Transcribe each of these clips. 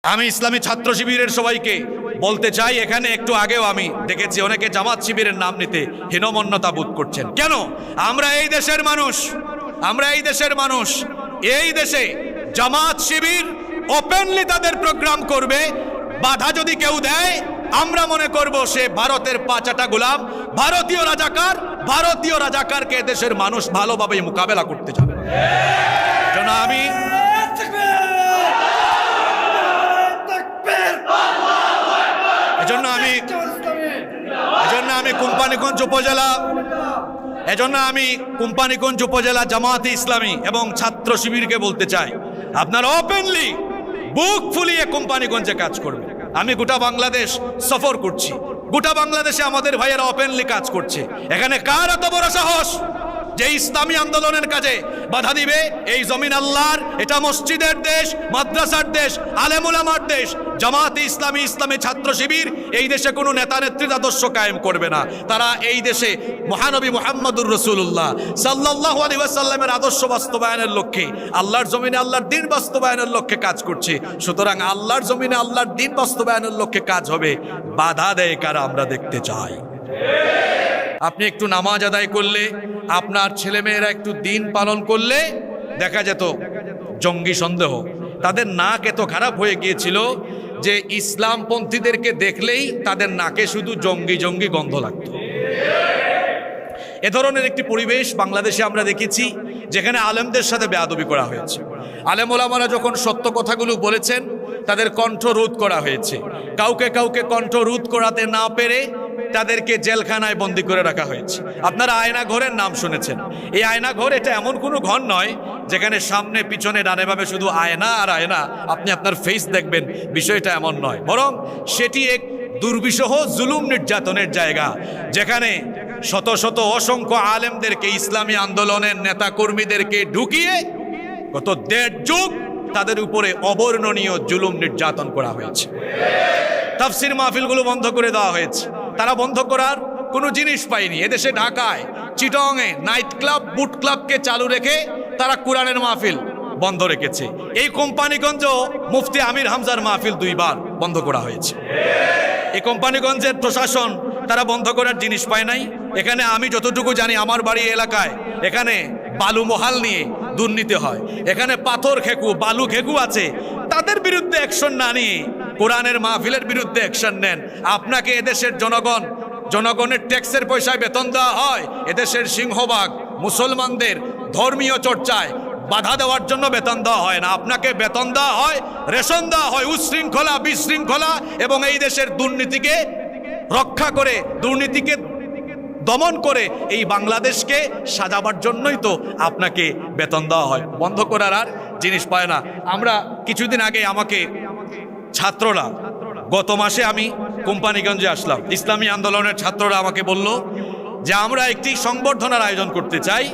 আমি ইসলামী ছাত্র শিবিরের সবাইকে বলতে চাই, এখানে একটু আগেও আমি দেখেছি অনেকে জামাত শিবিরের নাম নিতে হীনমন্যতা বোধ করছেন। কেন? আমরা এই দেশের মানুষ, এই দেশে জামাত শিবির ওপেনলি তাদের প্রোগ্রাম করবে। বাধা যদি কেউ দেয়, আমরা মনে করব সে ভারতের পাঁচাটা গোলাম, ভারতীয় রাজাকারকে দেশের মানুষ ভালোভাবেই মোকাবেলা করতে যাবে। জন্য আমি কোম্পানিগঞ্জ উপজেলা জামাতে ইসলামী এবং ছাত্র শিবিরকে বলতে চাই, আপনারা ওপেনলি বুক ফুলিয়ে কোম্পানিগঞ্জে কাজ করবেন। আমি গোটা বাংলাদেশ সফর করছি, গোটা বাংলাদেশে আমাদের ভাইয়েরা ওপেনলি কাজ করছে। এখানে কার এত বড় সাহস যে ইসলামী আন্দোলনের কাজে বাধা দিবে? এই জমিন আল্লাহর, এটা মসজিদের দেশ, মাদ্রাসার দেশ, আলেম উলামার দেশ। জামাতে ইসলামী, ইসলামী ছাত্র শিবির এই দেশে কোনো নেতা নেত্রীর আদর্শ কায়েম করবে না। তারা এই দেশে মহানবী মুহাম্মদুর রাসূলুল্লাহ সাল্লাল্লাহু আলাইহি ওয়াসাল্লামের আদর্শ বাস্তবায়নের লক্ষ্যে, আল্লাহর জমিনে আল্লাহর দ্বীন বাস্তবায়নের লক্ষ্যে কাজ করছে। সুতরাং আল্লাহর জমিনে আল্লাহর দ্বীন বাস্তবায়নের লক্ষ্যে কাজ হবে। বাধা দেয় কারা? আমরা দেখতে চাই। আপনি একটু নামাজ আদায় করলে, আপনার ছেলেমেয়েরা একটু দিন পালন করলে দেখা যেত জঙ্গি সন্দেহ। তাদের নাক এত খারাপ হয়ে গিয়েছিল যে ইসলামপন্থীদেরকে দেখলেই তাদের নাকে শুধু জঙ্গি জঙ্গি গন্ধ লাগত। এ ধরনের একটি পরিবেশ বাংলাদেশে আমরা দেখেছি, যেখানে আলেমদের সাথে বেয়াদবি করা হয়েছে। আলেম ওলামারা যখন সত্য কথাগুলো বলেছেন, তাদের কণ্ঠ রোধ করা হয়েছে। কাউকে কণ্ঠ রোধ করাতে না পেরে তাদেরকে জেলখানায় বন্দী করে রাখা হয়েছে। আপনারা আয়না ঘরের নাম শুনেছেন। এই আয়না ঘর এটা এমন কোনো ঘর নয় যেখানে সামনে পিছনে ডানে বামে শুধু আয়না আর আয়না, আপনি আপনার ফেস দেখবেন, বিষয়টা এমন নয়। বরং সেটি এক দুর্বিষহ জুলুম নির্যাতনের জায়গা, যেখানে শত শত অসংখ্য আলেমদেরকে, ইসলামী আন্দোলনের নেতা কর্মীদেরকে ঢুকিয়ে গত 1.5 যুগ তাদের উপরে অবর্ণনীয় জুলুম নির্যাতন করা হয়েছে। তাফসির মাহফিলগুলো বন্ধ করে দেওয়া হয়েছে। তারা বন্ধ করার কোনো জিনিস পায়নি। এদেশে ঢাকায়, চিটংয়ে নাইট ক্লাব, বুট ক্লাবকে চালু রেখে তারা কোরআনের মাহফিল বন্ধ রেখেছে। এই কোম্পানিগঞ্জ মুফতি আমির হামজার মাহফিল 2 বার বন্ধ করা হয়েছে। এই কোম্পানিগঞ্জের প্রশাসন তারা বন্ধ করার জিনিস পায় নাই। এখানে আমি যতটুকু জানি, আমার বাড়ি এলাকায় এখানে বালু মহাল নিয়ে দুর্নীতি হয়। এখানে পাথর খেকু, বালু খেকু আছে। তাদের বিরুদ্ধে অ্যাকশন না নিয়ে কোরআনের মাহফিলের বিরুদ্ধে অ্যাকশন নেন। আপনাকে এদেশের জনগণের ট্যাক্সের পয়সায় বেতন দেওয়া হয়। এদেশের সিংহভাগ মুসলমানদের ধর্মীয় চর্চায় বাধা দেওয়ার জন্য বেতন দেওয়া হয় না। আপনাকে বেতন দেওয়া হয়, রেশন দেওয়া হয় উচ্ছৃঙ্খলা, বিশৃঙ্খলা এবং এই দেশের দুর্নীতিকে রক্ষা করে, দুর্নীতিকে দমন করে এই বাংলাদেশকে সাজাবার জন্যই তো আপনাকে বেতন দেওয়া হয়। বন্ধ করার আর জিনিস পায় না। আমরা কিছুদিন আগে আমাকে ছাত্ররা, গত মাসে আমি কোম্পানিগঞ্জে আসলাম, ইসলামী আন্দোলনের ছাত্ররা আমাকে বলল যে আমরা একটি সংবর্ধনার আয়োজন করতে চাই।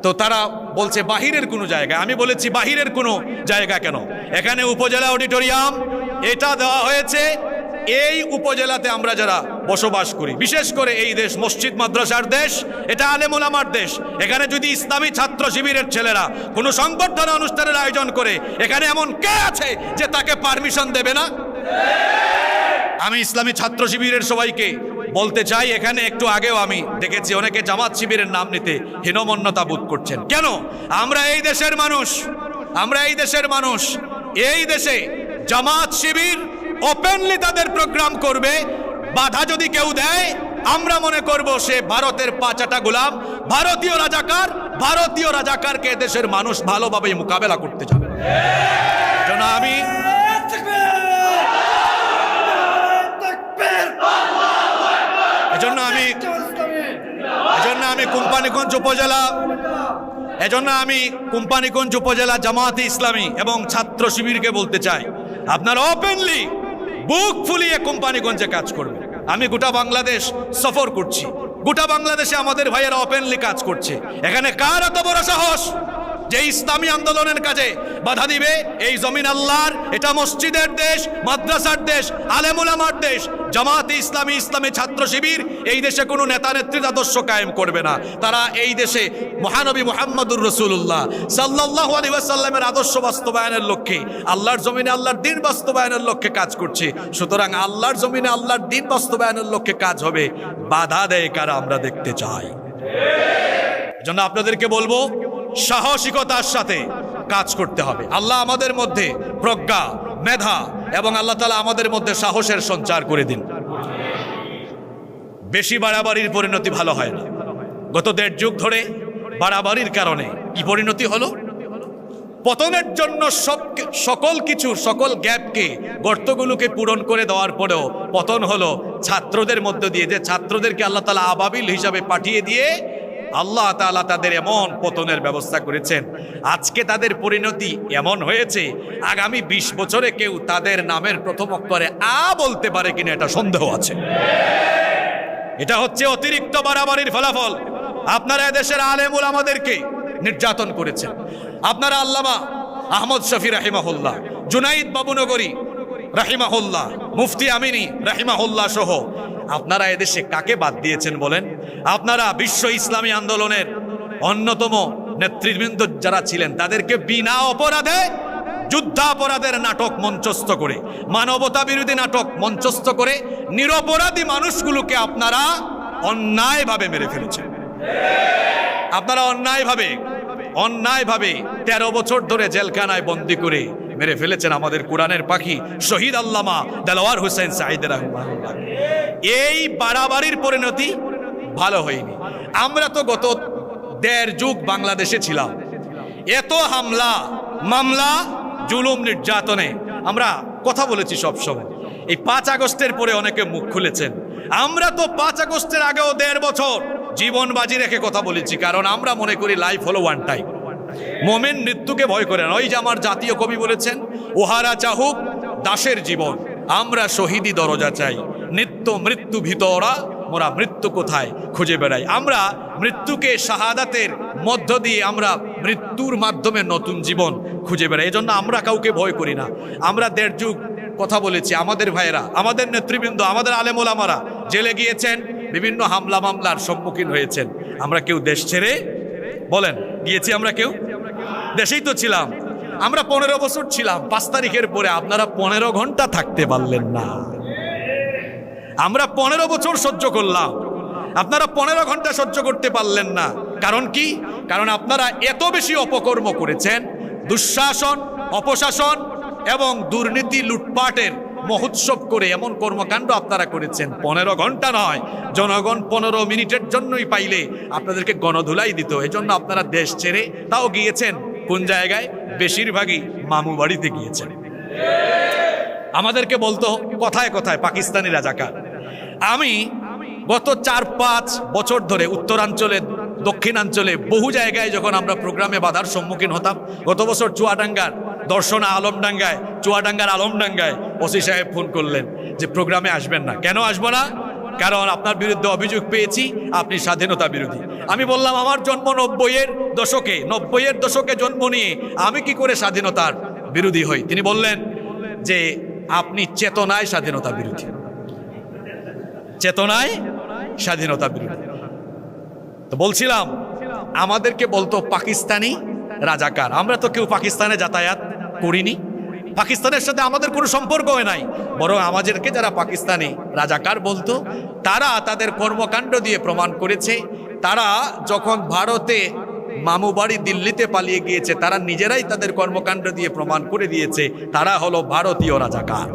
তো তারা বলছে বাহিরের কোনো জায়গা। আমি বলেছি বাহিরের কোনো জায়গা কেন? এখানে উপজেলা অডিটোরিয়াম এটা দেওয়া হয়েছে। এই উপজেলাতে আমরা যারা বসবাস করি, বিশেষ করে এই দেশ মসজিদ মাদ্রাসার দেশ, এটা আলেম ওলামার দেশ। এখানে যদি ইসলামী ছাত্র শিবিরের ছেলেরা কোনো সংবর্ধনা অনুষ্ঠানের আয়োজন করে, এখানে এমন কে আছে যে তাকে পারমিশন দেবে না? আমি ইসলামী ছাত্র শিবিরের সবাইকে বলতে চাই, এখানে একটু আগেও আমি দেখেছি অনেকে জামাত শিবিরের নাম নিতে হীনমন্যতা বোধ করছেন। কেন? আমরা এই দেশের মানুষ, এই দেশে জামাত শিবির ওপেনলি তাদের প্রোগ্রাম করবে। বাধা যদি কেউ দেয়, আমরা মনে করব সে ভারতের পাঁচাটা গোলাম, ভারতীয় রাজাকারকে দেশের মানুষ ভালোভাবেই মোকাবেলা করতে যাবে। জন্য আমি কোম্পানিগঞ্জ উপজেলা জামাতে ইসলামী এবং ছাত্র শিবিরকে বলতে চাই, আপনারা ওপেনলি বুক ফুলিয়ে কোম্পানিগঞ্জে কাজ করবেন। আমি গোটা বাংলাদেশ সফর করছি, গোটা বাংলাদেশে আমাদের ভাইয়েরা ওপেনলি কাজ করছে। এখানে কার এত বড় সাহস যে ইসলামী আন্দোলনের কাজে বাধা দিবে, এই জমিন আল্লাহর, এটা মসজিদের দেশ, মাদ্রাসার দেশ, আলেম ওলামার দেশ। জামাতে ইসলামী, ইসলামী ছাত্র শিবির এই দেশে কোনো নেতা নেত্রীর আদর্শ কায়েম করবে না। তারা এই দেশে মহানবী মুহাম্মদুর রাসূলুল্লাহ সাল্লাল্লাহু আলাইহি ওয়াসাল্লামের আদর্শ বাস্তবায়নের লক্ষ্যে, আল্লাহর জমিনে আল্লাহর দ্বীন বাস্তবায়নের লক্ষ্যে কাজ করছে। সুতরাং আল্লাহর জমিনে আল্লাহর দ্বীন বাস্তবায়নের লক্ষ্যে কাজ হবে, বাধা দেয় কারা আমরা দেখতে চাই। এজন্য আপনাদেরকে বলবো, সাহসিকতার সাথে কাজ করতে হবে। আল্লাহ আমাদের মধ্যে প্রজ্ঞা, মেধা এবং আল্লাহ তাআলা আমাদের মধ্যে সাহসের সঞ্চার করে দিন। বেশি বাড়াবাড়ির পরিণতি ভালো হয় না। গত 1.5 যুগ ধরে বাড়াবাড়ির কারণে কি পরিণতি হলো? পতনের জন্য সকল গ্যাপকে, গর্তগুলোকে পূরণ করে দেওয়ার পরেও পতন হলো ছাত্রদের মধ্য দিয়ে। যে ছাত্রদেরকে আল্লাহ তাআলা আবাবিল হিসাবে পাঠিয়ে দিয়ে আল্লাহ তাআলা তাদের এমন পতনের ব্যবস্থা করেছেন, আজকে তাদের পরিণতি এমন হয়েছে, আগামী 20 বছরে কেউ তাদের নামের প্রথম অক্ষরে আ বলতে পারে কিনা এটা সন্দেহ আছে। এটা হচ্ছে অতিরিক্ত বাড়াবাড়ির ফলাফল। আপনারা এদেশের আলেম ওলামাদেরকে নির্যাতন করেছেন। আপনারা আল্লামা আহমদ শফি রাহিমাহুল্লাহ, জুনাইদ বাবুনগরী রাহিমাহুল্লাহ, মুফতি আমিনী রাহিমাহুল্লাহ সহ আপনারা এদেশে কাকে বাদ দিয়েছেন বলেন? আপনারা বিশ্ব ইসলামী আন্দোলনের অন্যতম নেতৃবৃন্দ যারা ছিলেন তাদেরকে বিনা অপরাধে যুদ্ধাপরাধের নাটক মঞ্চস্থ করে, মানবতা বিরোধী নাটক মঞ্চস্থ করে নিরপরাধী মানুষগুলোকে আপনারা অন্যায়ভাবে মেরে ফেলেছেন। আপনারা অন্যায়ভাবে 13 বছর ধরে জেলখানায় বন্দী করে মেরে ফেলেছেন আমাদের কোরআনের পাখি শহীদ আল্লামা দেলোয়ার হোসেন সাঈদ রাহিমাহুল্লাহ। এই বাড়াবাড়ির পরিণতি ভালো হয়নি। আমরা তো গত 1.5 যুগ বাংলাদেশে ছিলাম। এত হামলা, মামলা, জুলুম, নির্যাতনে আমরা কথা বলেছি সবসময়। এই 5 আগস্টের পরে অনেকে মুখ খুলেছেন। আমরা তো 5 আগস্টের আগেও 1.5 বছর জীবন বাজি রেখে কথা বলেছি, কারণ আমরা মনে করি লাইফ হলো ওয়ান টাইম। মোমেন মৃত্যুকে ভয় করে না। ওই যে আমার জাতীয় কবি বলেছেন, ওহারা চাহুক দাসের জীবন, আমরা শহীদি দরজা চাই, নিত্য মৃত্যু ভিতরা মোরা মৃত্যু কোথায় খুঁজে বেড়াই। আমরা মৃত্যুকে শাহাদাতের মধ্য দিয়ে, আমরা মৃত্যুর মাধ্যমে নতুন জীবন খুঁজে বেড়াই। এজন্য আমরা কাউকে ভয় করি না। আমরা 1.5 যুগ কথা বলেছি। আমাদের ভাইয়েরা, আমাদের নেতৃবৃন্দ, আমাদের আলেম ওলামারা জেলে গিয়েছেন, বিভিন্ন হামলা মামলার সম্মুখীন হয়েছেন। আমরা কেউ দেশ ছেড়ে বলেন গিয়েছি? আমরা কেউ দেশেই তো ছিলাম। আমরা 15 বছর ছিলাম। 5 তারিখের পরে আপনারা 15 ঘন্টা থাকতে পারলেন না। আমরা 15 বছর সহ্য করলাম, আপনারা 15 ঘন্টা সহ্য করতে পারলেন না। কারণ কি? কারণ আপনারা এত বেশি অপকর্ম করেছেন, দুঃশাসন, অপশাসন এবং দুর্নীতি, লুটপাটের মহোৎসব করে এমন কর্মকাণ্ড আপনারা করেছেন। 15 ঘন্টা নয়, জনগণ 15 মিনিটের জন্যই পাইলে আপনাদেরকে গণধুলাই দিত। এজন্য আপনারা দেশ ছেড়ে তাও গিয়েছেন কোন জায়গায়? বেশিরভাগই মামু বাড়িতে গিয়েছেন। আমাদেরকে বলতো কথায় কথায় পাকিস্তানি রাজাকার। আমি গত 4-5 বছর ধরে উত্তরাঞ্চলে, দক্ষিণাঞ্চলে বহু জায়গায় যখন আমরা প্রোগ্রামে বাধার সম্মুখীন হতাম, গত বছর চুয়াডাঙ্গার দর্শনা আলমডাঙ্গায়, চুয়াডাঙ্গার আলমডাঙ্গায় ওসি সাহেব ফোন করলেন যে প্রোগ্রামে আসবেন না। কেন আসবো না? কারণ আপনার বিরুদ্ধে অভিযোগ পেয়েছি আপনি স্বাধীনতা বিরোধী। আমি বললাম আমার জন্ম 90-এর দশকে জন্ম নিয়ে আমি কি করে স্বাধীনতার বিরোধী হই? তিনি বললেন যে আপনি চেতনায় স্বাধীনতা বিরোধী, চেতনায় স্বাধীনতা বিরোধী। তো বলছিলাম আমাদেরকে বলতো পাকিস্তানি রাজাকার। আমরা তো কেউ পাকিস্তানে যাতায়াত করিনি, পাকিস্তানের সাথে আমাদের কোনো সম্পর্ক হয় নাই। বরং আমাদেরকে যারা পাকিস্তানি রাজাকার বলতো, তারা তাদের কর্মকাণ্ড দিয়ে প্রমাণ করেছে, তারা যখন ভারতে মামু বাড়ি দিল্লিতে পালিয়ে গিয়েছে, তারা নিজেরাই তাদের কর্মকাণ্ড দিয়ে প্রমাণ করে দিয়েছে তারা হলো ভারতীয় রাজাকার।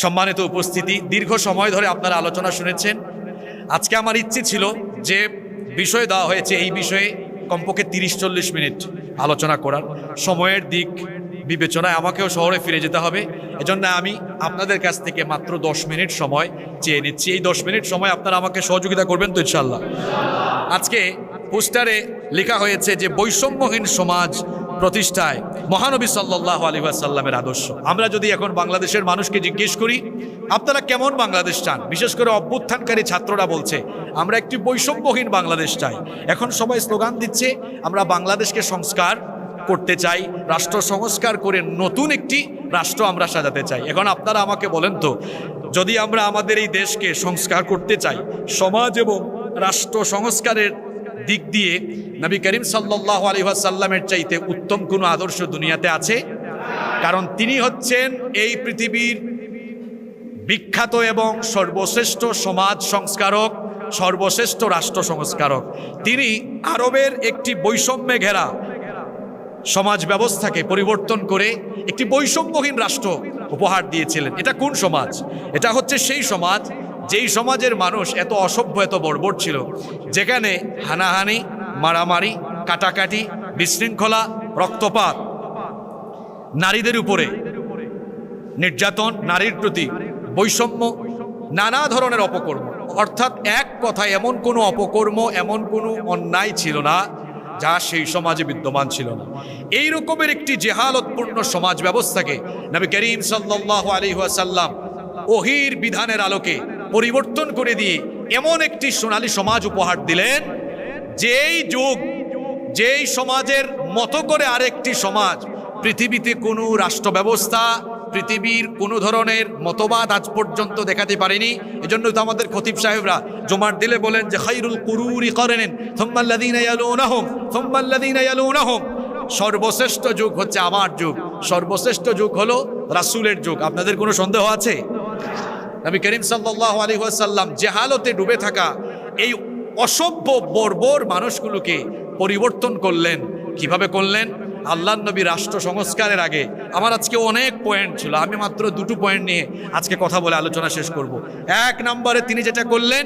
সম্মানিত উপস্থিতি, দীর্ঘ সময় ধরে আপনারা আলোচনা শুনেছেন। আজকে আমার ইচ্ছে ছিল যে বিষয় দেওয়া হয়েছে, এই বিষয়ে কমপক্ষে 30-40 মিনিট আলোচনা করার। সময়ের দিক বিবেচনায় আমাকেও শহরে ফিরে যেতে হবে। এজন্য আমি আপনাদের কাছ থেকে মাত্র 10 মিনিট সময় চেয়ে নিচ্ছি। এই 10 মিনিট সময় আপনারা আমাকে সহযোগিতা করবেন তো ইনশাআল্লাহ? আজকে পোস্টারে লেখা হয়েছে যে বৈষম্যহীন সমাজ প্রতিষ্ঠায় মহানবী সাল্লাল্লাহু আলাইহি ওয়াসাল্লামের আদর্শ। আমরা যদি এখন বাংলাদেশের মানুষকে জিজ্ঞেস করি আপনারা কেমন বাংলাদেশ চান, বিশেষ করে অভ্যুত্থানকারী ছাত্ররা বলছে আমরা একটি বৈষম্যহীন বাংলাদেশ চাই। এখন সবাই স্লোগান দিচ্ছে আমরা বাংলাদেশকে সংস্কার করতে চাই, রাষ্ট্র সংস্কার করে নতুন একটি রাষ্ট্র আমরা সাজাতে চাই। এখন আপনারা আমাকে বলেন তো, যদি আমরা আমাদের এই দেশকে সংস্কার করতে চাই, সমাজ এবং রাষ্ট্র সংস্কারের দিক দিয়ে নবী করিম সাল্লাল্লাহু আলাইহি ওয়াসাল্লামের চাইতে উত্তম কোনো আদর্শ দুনিয়াতে আছে? কারণ তিনি হচ্ছেন এই পৃথিবীর বিখ্যাত এবং সর্বশ্রেষ্ঠ সমাজ সংস্কারক, সর্বশ্রেষ্ঠ রাষ্ট্র সংস্কারক। তিনি আরবের একটি বৈষম্যে ঘেরা সমাজ ব্যবস্থাকে পরিবর্তন করে একটি বৈষম্যহীন রাষ্ট্র উপহার দিয়েছিলেন। এটা কোন সমাজ? এটা হচ্ছে সেই সমাজ যেই সমাজের মানুষ এত অসভ্য, এত বর্বর ছিল, যেখানে হানাহানি, মারামারি, কাটাকাটি, বিশৃঙ্খলা, রক্তপাত, নারীদের উপরে নির্যাতন, নারীর প্রতি বৈষম্য, নানা ধরনের অপকর্ম, অর্থাৎ এক কথায় এমন কোনো অপকর্ম, এমন কোনো অন্যায় ছিল না যা সেই সমাজে বিদ্যমান ছিল না। এই রকমের একটি জেহালতপূর্ণ সমাজ ব্যবস্থাকে নবী করিম সাল্লাল্লাহু আলাইহি ওয়াসাল্লাম ওহীর বিধানের আলোকে পরিবর্তন করে দিয়ে এমন একটি সোনালী সমাজ উপহার দিলেন, যেই যুগ, যেই সমাজের মতো করে আরেকটি সমাজ পৃথিবীতে কোনো রাষ্ট্র ব্যবস্থা, পৃথিবীর কোনো ধরনের মতবাদ আজ পর্যন্ত দেখাতে পারেনি। এজন্য তো আমাদের খতিব সাহেবরা জুমার দিলে বলেন যে খায়রুল কুরুরি করনেন সুম্মাল্লাযীনা ইয়ালুনাহুম সুম্মাল্লাযীনা ইয়ালুনাহুম, সর্বশ্রেষ্ঠ যুগ হচ্ছে আমার যুগ, সর্বশ্রেষ্ঠ যুগ হলো রাসূলের যুগ। আপনাদের কোনো সন্দেহ আছে? নবী করিম সাল্লাল্লাহু আলাইহি ওয়াসাল্লাম জেহালতে ডুবে থাকা এই অসভ্য বর্বর মানুষগুলোকে পরিবর্তন করলেন। কিভাবে করলেন? আল্লাহর নবী রাষ্ট্র সংস্কারের আগে, আমার আজকে অনেক পয়েন্ট ছিল, আমি মাত্র দুটো পয়েন্ট নিয়ে আজকে কথা বলে আলোচনা শেষ করব। এক নম্বরে তিনি যেটা করলেন,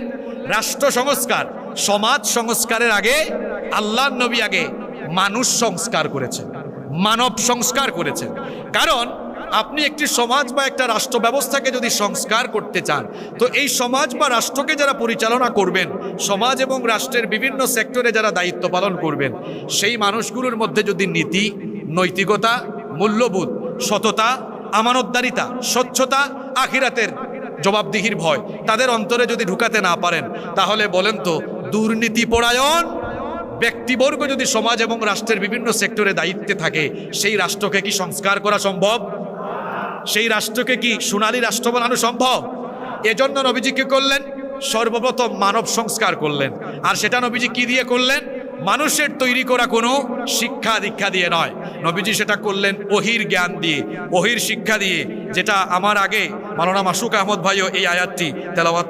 রাষ্ট্র সংস্কার, সমাজ সংস্কারের আগে আল্লাহর নবী আগে মানুষ সংস্কার করেছেন, মানব সংস্কার করেছেন। কারণ আপনি একটি সমাজ বা একটা রাষ্ট্র ব্যবস্থাকে যদি সংস্কার করতে চান, তো এই সমাজ বা রাষ্ট্রকে যারা পরিচালনা করবেন, সমাজ এবং রাষ্ট্রের বিভিন্ন সেক্টরে যারা দায়িত্ব পালন করবেন, সেই মানুষগুলোর মধ্যে যদি নীতি, নৈতিকতা, মূল্যবোধ, সততা, আমানতদারিতা, স্বচ্ছতা, আখিরাতের জবাবদিহির ভয় তাদের অন্তরে যদি ঢুকাতে না পারেন, তাহলে বলেন তো দুর্নীতিপরায়ণ ব্যক্তিবর্গ যদি সমাজ এবং রাষ্ট্রের বিভিন্ন সেক্টরে দায়িত্বে থাকে, সেই রাষ্ট্রকে কি সংস্কার করা সম্ভব? সেই রাষ্ট্রকে কি সোনালী রাষ্ট্র বানানো সম্ভব? এজন্য নবীজি কি করলেন? সর্বপ্রথম মানব সংস্কার করলেন। আর সেটা নবীজি কি দিয়ে করলেন? মানুষের তৈরি করা কোনো শিক্ষা দীক্ষা দিয়ে নয়, নবীজি সেটা করলেন ওহীর জ্ঞান দিয়ে, ওহীর শিক্ষা দিয়ে। যেটা আমার আগে মাওলানা মাসুক আহমদ ভাইও এই আয়াতটি তেলাওয়াত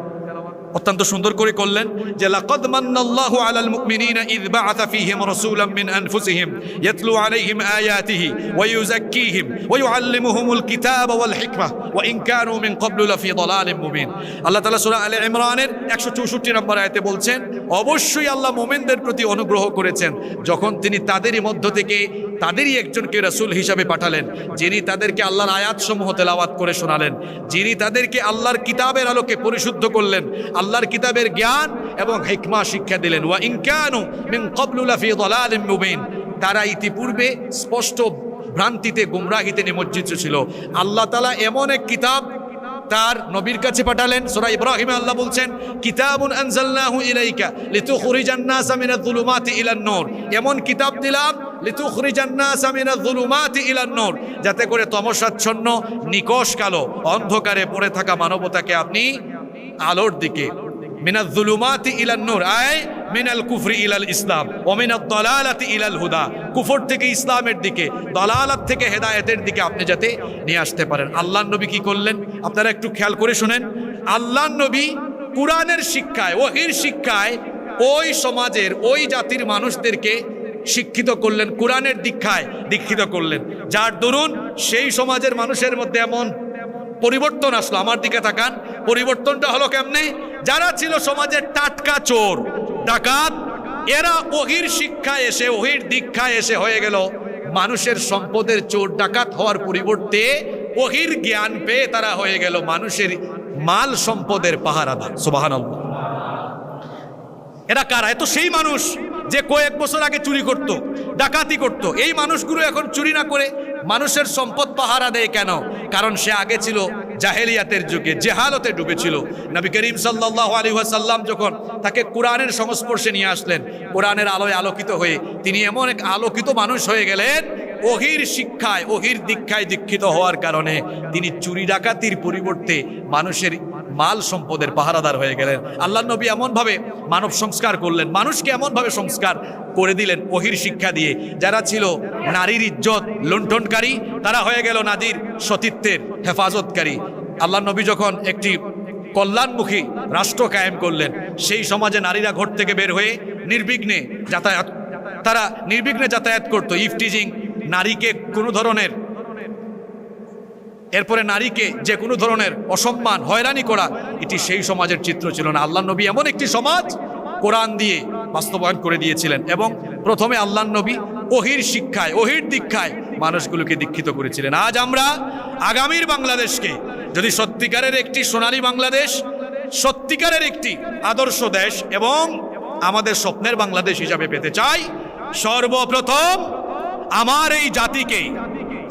অত্যন্ত সুন্দর করে করলেন, যে লাকাদ মান্নাল্লাহু আলাল মুমিনিনা ইয বাআসা ফীহিম রাসূলাম মিন আনফুসিহিম ইয়াতলু আলাইহিম আয়াতিহি ওয়া ইউযাক্কিহিম ওয়া ইউআল্লিমুহুমুল কিতাবা ওয়াল হিকমা ওয়া ইন কানু মিন ক্বাবলু লাফী দালালিম মুবিন। আল্লাহ তাআলা সূরা আলে ইমরানের 164 নম্বর আয়াতে বলছেন, অবশ্যই আল্লাহ মুমিনদের প্রতি অনুগ্রহ করেছেন যখন তিনি তাদেরই মধ্য থেকে তাদেরই একজনকে রাসূল হিসাবে পাঠালেন, যিনি তাদেরকে আল্লাহর আয়াতসমূহ তেলাওয়াত করে শোনালেন, যিনি তাদেরকে আল্লাহর কিতাবের আলোকে পরিশুদ্ধ করলেন, আল্লাহর কিতাবের জ্ঞান এবং হিকমা শিক্ষা দিলেন। ওয়া ইন কানু মিন ক্বাবলু লাফী দালালিম মুবিন, তারা ইতিপূর্বে স্পষ্ট ভ্রান্তিতে, গুমরাহিতে নিমজ্জিত ছিল। আল্লাহ তাআলা এমন এক কিতাব তার নবীর কাছে পাঠালেন। সূরা ইব্রাহিমে আল্লাহ বলছেন, কিতাবুন আনজালনাহু ইলাইকা লিতুখরিজান নাসা মিনাজ যুলুমাতি ইলান নূর, এমন কিতাব দিলাম লিতুখরিজান নাসা মিনাজ যুলুমাতি ইলান নূর, যাতে করে তমসাচ্ছন্ন, নিকষ কালো, অন্ধকারে পড়ে থাকা মানবতাকে আপনি আলোর দিকে, মিনাজ যুলুমাতি ইলান নূর আয় মিনাল কুফরি ইলাল ইসলাম ওয়া মিনাদ দালালাতি ইলাল হুদা, কুফর থেকে ইসলামের দিকে, দালালাত থেকে হেদায়েতের দিকে আপনি যাতে নিয়ে আসতে পারেন। আল্লাহর নবী কি করলেন? আপনারা একটু খেয়াল করে শুনেন। আল্লাহর নবী কুরআনের শিক্ষায়, ওহীর শিক্ষায় ওই সমাজের, ওই জাতির মানুষদেরকে শিক্ষিত করলেন, কুরআনের দীক্ষায় দীক্ষিত করলেন, যার দরুন সেই সমাজের মানুষের মধ্যে এমন পরিবর্তন আসলো। আমার দিকে তাকান, পরিবর্তনটা হলো কেমনে? যারা ছিল সমাজের টাটকা চোর, ডাকাত, এরা ওহীর শিক্ষায় এসে, ওহীর দীক্ষায় এসে হয়ে গেল মানুষের সম্পদের চোর ডাকাত হওয়ার পরিবর্তে ওহীর জ্ঞান পেয়ে তারা হয়ে গেল মানুষের মাল সম্পদের পাহারাদার। সুবহানাল্লাহ। এরা কারা? এ তো সেই মানুষ যে কয়েক বছর আগে চুরি করত, ডাকাতি করত। এই মানুষগুলো এখন চুরি না করে মানুষের সম্পদ পাহারা দেয় কেন? কারণ সে আগে ছিল জাহেলিয়াতের যুগে, জেহালতে ডুবেছিল। নবী করিম সাল্লাল্লাহু আলাইহি ওয়াসাল্লাম যখন তাকে কোরআনের সংস্পর্শে নিয়ে আসলেন, কোরআনের আলোয় আলোকিত হয়ে তিনি এমন এক আলোকিত মানুষ হয়ে গেলেন, ওহির শিক্ষায়, ওহির দীক্ষায় দীক্ষিত হওয়ার কারণে তিনি চুরি ডাকাতির পরিবর্তে মানুষের মাল সম্পদের পাহারাদার হয়ে গেলেন। আল্লাহ নবী এমনভাবে মানব সংস্কার করলেন, মানুষকে এমনভাবে সংস্কার করে দিলেন ওহির শিক্ষা দিয়ে। যারা ছিল নারীর ইজ্জত লুণ্ঠনকারী, তারা হয়ে গেল নারীর সতীত্বের হেফাজতকারী। আল্লাহ নবী যখন একটি কল্যাণমুখী রাষ্ট্র কায়েম করলেন, সেই সমাজে নারীরা ঘর থেকে বের হয়ে নির্বিঘ্নে যাতায়াত, তারা নির্বিঘ্নে যাতায়াত করতো। ইফটিজিং, নারীকে কোনো ধরনের, এরপরে নারীকে যে কোনো ধরনের অসম্মান, হয়রানি করা, এটি সেই সমাজের চিত্র ছিল না। আল্লাহ নবী এমন একটি সমাজ কোরআন দিয়ে বাস্তবায়ন করে দিয়েছিলেন এবং প্রথমে আল্লাহ নবী ওহির শিক্ষায়, ওহির দীক্ষায় মানুষগুলোকে দীক্ষিত করেছিলেন। আজ আমরা আগামীর বাংলাদেশকে যদি সত্যিকারের একটি সোনালী বাংলাদেশ, সত্যিকারের একটি আদর্শ দেশ এবং আমাদের স্বপ্নের বাংলাদেশ হিসাবে পেতে চাই, সর্বপ্রথম আমার এই জাতিকে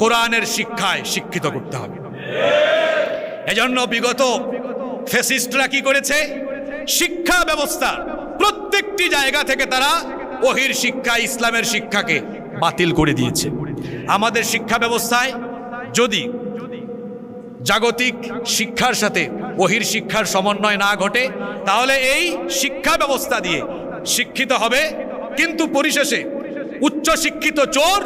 কোরআনের শিক্ষায় শিক্ষিত করতে হবে। এজন্য বিগত ফ্যাসিস্টরা কি করেছে? শিক্ষা ব্যবস্থা প্রত্যেকটি জায়গা থেকে তারা ওহির শিক্ষা, ইসলামের শিক্ষাকে বাতিল করে দিয়েছে। আমাদের শিক্ষা ব্যবস্থায় যদি জাগতিক শিক্ষার সাথে ওহির শিক্ষার সমন্বয় না ঘটে, তাহলে এই শিক্ষা ব্যবস্থা দিয়ে শিক্ষিত হবে, কিন্তু পরিশেষে উচ্চ শিক্ষিত চোর,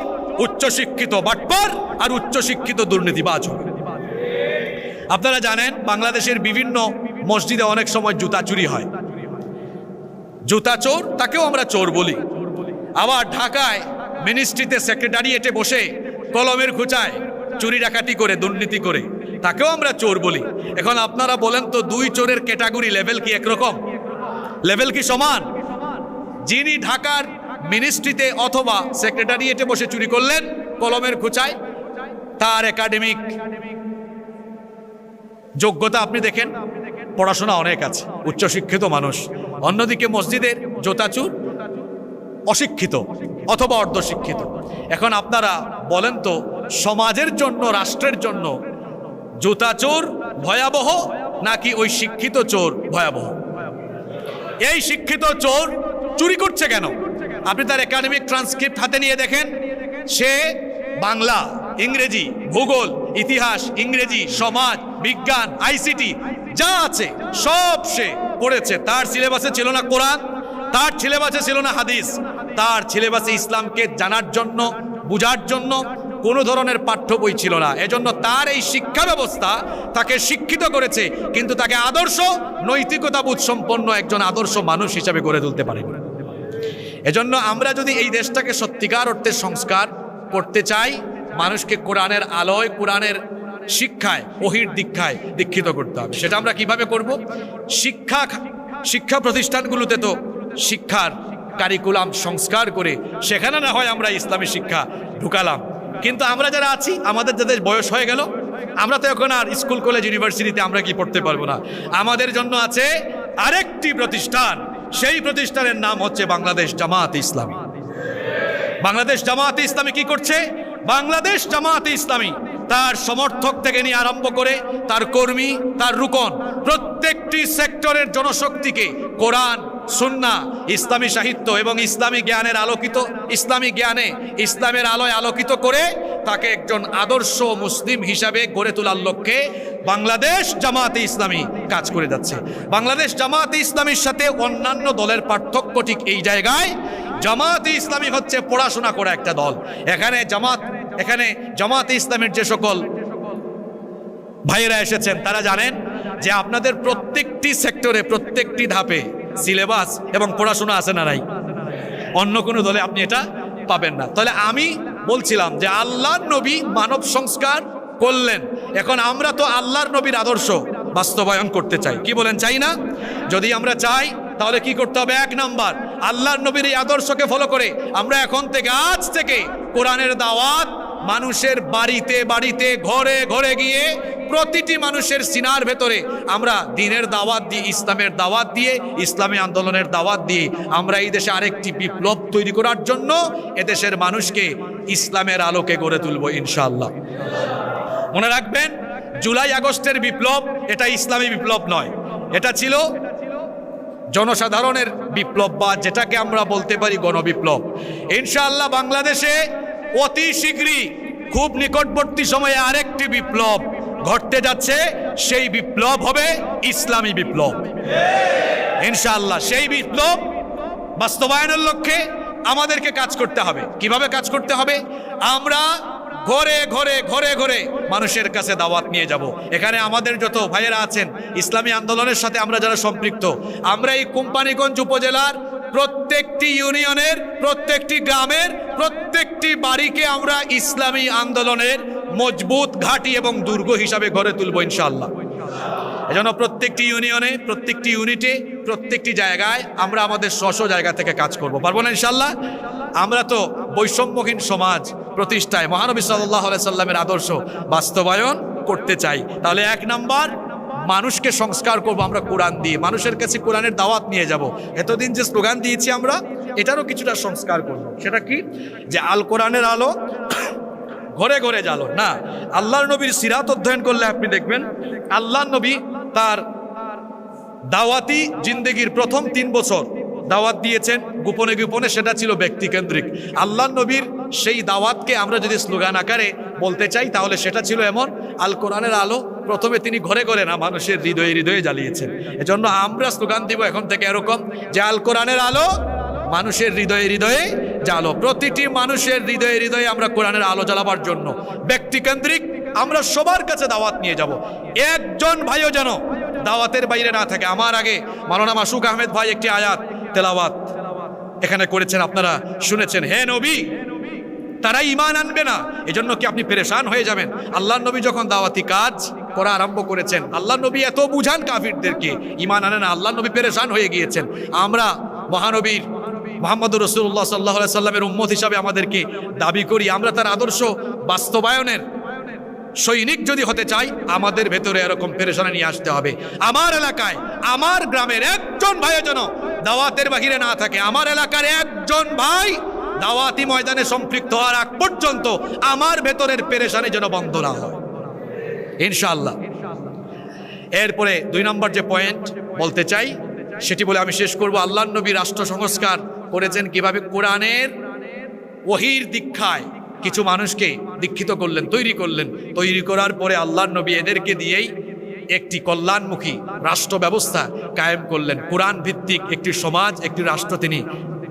উচ্চ শিক্ষিত বাটপার আর উচ্চ শিক্ষিত দুর্নীতিবাজ হবে। আপনারা জানেন বাংলাদেশের বিভিন্ন মসজিদে অনেক সময় জুতা চুরি হয়। জুতা চোর, তাকেও আমরা চোর বলি। আবার ঢাকায় মিনিস্ট্রিতে সেক্রেটারিয়েটে বসে কলমের খোঁচায় চুরি ডাকাতি করে, দুর্নীতি করে, তাকেও আমরা চোর বলি। এখন আপনারা বলেন তো, দুই চোরের ক্যাটাগরি লেভেল কি একরকম? লেভেল কি সমান? যিনি ঢাকার মিনিস্ট্রিতে অথবা সেক্রেটারিয়েটে বসে চুরি করলেন কলমের খোঁচায়, তার একাডেমিক যোগ্যতা আপনি দেখেন, পড়াশোনা অনেক আছে, উচ্চশিক্ষিত মানুষ। অন্যদিকে মসজিদের জোতাচুর অশিক্ষিত অথবা অর্ধশিক্ষিত। এখন আপনারা বলেন তো, সমাজের জন্য, রাষ্ট্রের জন্য জুতাচোর ভয়াবহ নাকি ওই শিক্ষিত চোর ভয়াবহ? এই শিক্ষিত চোর চুরি করছে কেন? আপনি তার একাডেমিক ট্রান্সক্রিপ্ট হাতে নিয়ে দেখেন, সে বাংলা, ইংরেজি, ভূগোল, ইতিহাস, ইংরেজি, সমাজ, বিজ্ঞান, আইসিটি যা আছে সব সে পড়েছে। তার সিলেবাসে ছিল না কোরআন, তার সিলেবাসে ছিল না হাদিস, তার সিলেবাসে ইসলামকে জানার জন্য, বুঝার জন্য কোনো ধরনের পাঠ্য বই ছিল না। এজন্য তার এই শিক্ষা ব্যবস্থা তাকে শিক্ষিত করেছে, কিন্তু তাকে আদর্শ, নৈতিকতাবোধ সম্পন্ন একজন আদর্শ মানুষ হিসাবে গড়ে তুলতে পারেনি। এজন্য আমরা যদি এই দেশটাকে সত্যিকার অর্থে সংস্কার করতে চাই, মানুষকে কোরআনের আলোয়, কোরআনের শিক্ষায়, ওহির দীক্ষায় দীক্ষিত করতে হবে। সেটা আমরা কিভাবে করব? শিক্ষা প্রতিষ্ঠানগুলোতে তো শিক্ষার কারিকুলাম সংস্কার করে সেখানে না হয় আমরা ইসলামী শিক্ষা ঢুকালাম, কিন্তু আমরা যারা আছি, আমাদের যাদের বয়স হয়ে গেল, আমরা তো এখন আর স্কুল, কলেজ, ইউনিভার্সিটিতে আমরা কি পড়তে পারবো না। আমাদের জন্য আছে আরেকটি প্রতিষ্ঠান, সেই প্রতিষ্ঠানের নাম হচ্ছে বাংলাদেশ জামায়াতে ইসলামী। বাংলাদেশ জামায়াতে ইসলামী কি করছে? বাংলাদেশ জামায়াতে ইসলামী তার সমর্থক থেকে নিয়ে আরম্ভ করে তার কর্মী, তার রুকন, প্রত্যেকটি সেক্টরের জনশক্তিকে কোরআন, সুন্নাহ, ইসলামী সাহিত্য এবং ইসলামী জ্ঞানের আলোকিত, ইসলামী জ্ঞানে ইসলামের আলোয় আলোকিত করে তাকে একজন আদর্শ মুসলিম হিসাবে গড়ে তোলার লক্ষ্যে বাংলাদেশ জামায়াতে ইসলামী কাজ করে যাচ্ছে। বাংলাদেশ জামায়াতে ইসলামীর সাথে অন্যান্য দলের পার্থক্য ঠিক এই জায়গায়, জামায়াতে ইসলামী হচ্ছে পড়াশোনা করা একটা দল। এখানে জামায়াতে ইসলামের যে সকল ভাইয়েরা এসেছেন তারা জানেন যে আপনাদের প্রত্যেকটি সেক্টরে, প্রত্যেকটি ধাপে সিলেবাস এবং পড়াশোনা আছে না নাই? অন্য কোনো দলে আপনি এটা পাবেন না। তাহলে আমি বলছিলাম যে আল্লাহর নবী মানব সংস্কার করলেন, এখন আমরা তো আল্লাহর নবীর আদর্শ বাস্তবায়ন করতে চাই। কি বলেন, চাই না? যদি আমরা চাই তাহলে কি করতে হবে? 1 নাম্বার, আল্লাহর নবীর এই আদর্শকে ফলো করে আমরা এখন থেকে, আজ থেকে কোরআনের দাওয়াত মানুষের বাড়িতে বাড়িতে ঘরে ঘরে গিয়ে প্রতিটি মানুষের সিনার ভেতরে আমরা দ্বীনের দাওয়াত দিয়ে, ইসলামের দাওয়াত দিয়ে, ইসলামী আন্দোলনের দাওয়াত দিয়ে আমরা এই দেশে আরেকটি বিপ্লব তৈরি করার জন্য এদেশের মানুষকে ইসলামের আলোকে গড়ে তুলব ইনশাআল্লাহ। মনে রাখবেন, জুলাই আগস্টের বিপ্লব এটা ইসলামী বিপ্লব নয়, এটা ছিল জনসাধারণের বিপ্লব, বা যেটাকে আমরা বলতে পারি গণবিপ্লব। ইনশাআল্লাহ বাংলাদেশে অতি শীঘ্রই, খুব নিকটবর্তী সময়ে আরেকটি বিপ্লব ঘটতে যাচ্ছে। সেই বিপ্লব হবে ইসলামী বিপ্লব ইনশাআল্লাহ। সেই বিপ্লব বাস্তবায়নের লক্ষ্যে আমাদেরকে কাজ করতে হবে। কিভাবে কাজ করতে হবে? আমরা ঘরে ঘরে ঘরে ঘরে মানুষের কাছে দাওয়াত নিয়ে যাব। এখানে আমাদের যত ভাইয়েরা আছেন ইসলামী আন্দোলনের সাথে আমরা যারা সম্পৃক্ত, আমরা এই কোম্পানিগঞ্জ উপজেলার প্রত্যেকটি ইউনিয়নের, প্রত্যেকটি গ্রামের, প্রত্যেকটি বাড়িকে আমরা ইসলামী আন্দোলনের মজবুত ঘাঁটি এবং দুর্গ হিসাবে গড়ে তুলব ইনশাআল্লাহ। এজন্য প্রত্যেকটি ইউনিয়নে, প্রত্যেকটি ইউনিটে, প্রত্যেকটি জায়গায় আমরা আমাদের স্ব জায়গা থেকে কাজ করব। পারবো না ইনশাআল্লাহ? আমরা তো বৈষম্যহীন সমাজ প্রতিষ্ঠায় মহানবী সাল্লাল্লাহু আলাইহি সাল্লামের আদর্শ বাস্তবায়ন করতে চাই। তাহলে 1 নাম্বার, মানুষকে সংস্কার করব আমরা কোরআন দিয়ে, মানুষের কাছে কোরআনের দাওয়াত নিয়ে যাব। এতদিন যে স্লোগান দিয়েছি আমরা, এটারও কিছুটা সংস্কার করব। সেটা কি? যে আল কোরআনের আলো ঘরে ঘরে জ্বালো না। আল্লাহর নবীর সিরাত অধ্যয়ন করলে আপনি দেখবেন, আল্লাহর নবী তার দাওয়াতি জিন্দেগির প্রথম 3 বছর দাওয়াত দিয়েছেন গোপনে গোপনে, সেটা ছিল ব্যক্তিকেন্দ্রিক। আল্লাহর নবীর সেই দাওয়াতকে আমরা যদি স্লোগান আকারে বলতে চাই, তাহলে সেটা ছিল এমন, আল কোরআনের আলো প্রথমে তিনি ঘরে ঘরে না, মানুষের হৃদয়ে হৃদয়ে জ্বালিয়েছেন। এজন্য আমরা স্লোগান দিব এখন থেকে এরকম, যে আল কোরআনের আলো মানুষের হৃদয়ে হৃদয়ে জ্বালো। প্রতিটি মানুষের হৃদয়ে হৃদয়ে আমরা কোরআনের আলো জ্বালাবার জন্য ব্যক্তিকেন্দ্রিক আমরা সবার কাছে দাওয়াত নিয়ে যাব। একজন ভাইও যেন দাওয়াতের বাইরে না থাকে। আমার আগে মাওলানা মাসুক আহমেদ ভাই একটি আয়াত তেলাওয়াত এখানে করেছেন, আপনারা শুনেছেন। হে নবী, তারা ঈমান আনবে না, এজন্য কি আপনি পেরেশান হয়ে যাবেন? আল্লাহর নবী যখন দাওয়াতি কাজ করা আরম্ভ করেছেন, আল্লাহর নবী এত বুঝান কাফিরদেরকে, ঈমান আনে না, আল্লাহর নবী পেরেশান হয়ে গিয়েছেন। আমরা মহানবীর মুহাম্মদুর রাসূলুল্লাহ সাল্লাল্লাহু আলাইহি সাল্লামের উম্মত হিসাবে আমাদেরকে দাবি করি, আমরা তার আদর্শ বাস্তবায়নের সৈনিক যদি হতে চাই, আমাদের ভেতরে এরকম পেরেশানি নিয়ে আসতে হবে। আমার এলাকায়, আমার গ্রামের একজন ভাই যেন দাওয়াতের বাহিরে না থাকে। আমার এলাকার একজন ভাই দাওয়াতি ময়দানে সম্পৃক্ত হওয়ার আগ পর্যন্ত আমার ভেতরের পেরেশানি যেন বন্ধ না হয় ইনশাআল্লাহ। এরপরে 2 নম্বর যে পয়েন্ট বলতে চাই, সেটি বলে আমি শেষ করব। আল্লাহর নবী রাষ্ট্র সংস্কার করেছেন কিভাবে? কোরআনের ওহীর দীক্ষায় কিছু মানুষকে দীক্ষিত করলেন, তৈরি করলেন। তৈরি করার পরে আল্লাহর নবী এদেরকে দিয়েই একটি কল্যাণমুখী রাষ্ট্র ব্যবস্থা কায়েম করলেন। কোরআন ভিত্তিক একটি সমাজ, একটি রাষ্ট্র তিনি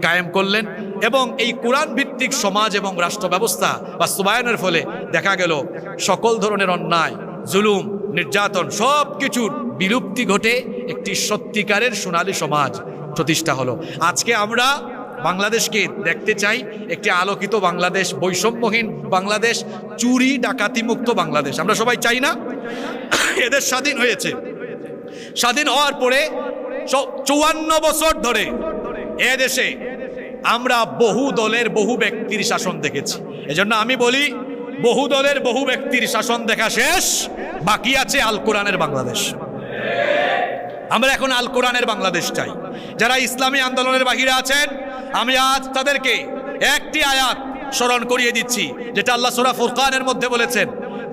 কায়েম করলেন। এবং এই কোরআন ভিত্তিক সমাজ এবং রাষ্ট্র ব্যবস্থা বাস্তবায়নের ফলে দেখা গেল সকল ধরনের অন্যায়, জুলুম, নির্যাতন সব কিছুর বিলুপ্তি ঘটে একটি সত্যিকারের সোনালী সমাজ প্রতিষ্ঠা হলো। আজকে আমরা বাংলাদেশকে দেখতে চাই একটি আলোকিত বাংলাদেশ, বৈষম্যহীন বাংলাদেশ, চুরি ডাকাতি মুক্ত বাংলাদেশ। আমরা সবাই চাই না? এদের স্বাধীন হয়েছে, স্বাধীন হওয়ার পরে 54 বছর ধরে এদেশে আমরা বহু দলের বহু ব্যক্তির শাসন দেখেছি। এজন্য আমি বলি, বহু দলের বহু ব্যক্তির শাসন দেখা শেষ, বাকি আছে আল কোরআনের বাংলাদেশ। আমরা এখন আল কোরআনের বাংলাদেশ চাই। যারা ইসলামী আন্দোলনের বাহিরে আছেন, আমি আজ তাদেরকে একটি আয়াত স্মরণ করিয়ে দিচ্ছি, যেটা আল্লাহ সূরা ফুরকানের মধ্যে বলেছেন।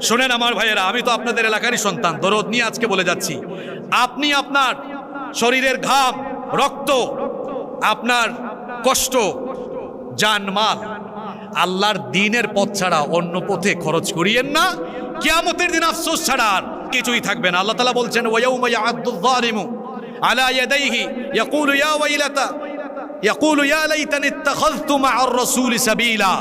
শুনেন আমার ভাইয়েরা, আমি তো আপনাদের এলাকারই সন্তান, দরদ নিয়ে আজকে বলে যাচ্ছি। আপনি আপনার শরীরের ঘাম, রক্ত, আপনার কষ্ট, জানমাল আল্লাহর দ্বীনের পথ ছাড়া অন্য পথে খরচ করিয়েন না। কিয়ামতের দিন আফসোস ছাড়া আর কিছুই থাকবে না। আল্লাহ তাআলা বলছেন, ওয়ায়াউমা ইয়া'আদ্দুয যালিমু আলা ইয়াদাইহি ইয়াকুলু ইয়া ওয়াইলাতা ইয়াকুলু ইয়া লাইতানি ইত্তাখাযতু মা'আর রাসূলি সাবিলা।